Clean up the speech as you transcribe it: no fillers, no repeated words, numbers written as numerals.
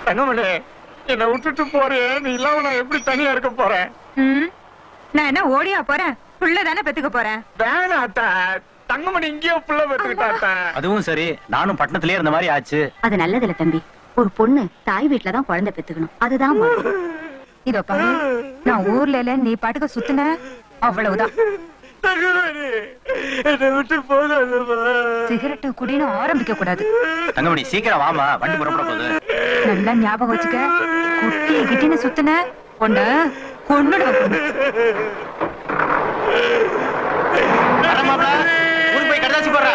தங்கமணி என்ன விட்டுட்டு போறேன், நீ இல்லாம நான் எப்படி தனியா இருக்க போறேன்? நான் என்ன ஓடியா போறேன்? புள்ளதானே பெத்துக்க போறேன். வேணாத்தா, தங்கமணி இங்கேயோ புள்ள பெத்துக்கிட்டாத்தா. அதுவும் சரி, நானும் பட்டணத்திலே இருந்த மாதிரி ஆச்சு. அது நல்லதில்ல தம்பி. ஒரு பொண்ணு தாய் வீட்டுலதான் குழந்தை பெத்துக்கணும், அதுதான் முறை. இதோ பாரு, நான் ஊர்ல இல்ல, நீ பாட்டுக்கு சுத்தின அவ்வளவுதான். சிகரெட்டு குடின்னு ஆரம்பிக்க கூடாது. தங்கமணி சீக்கிரம் வாமா, வண்டி புறப்பட போகுது. நல்லா ஞாபகம் வச்சுக்க, குட்டி கிட்டின்னு சுத்தின பொண்ணு கொன்னுடுவேன். ஊருக்கு போய் கடதாசி போடுற.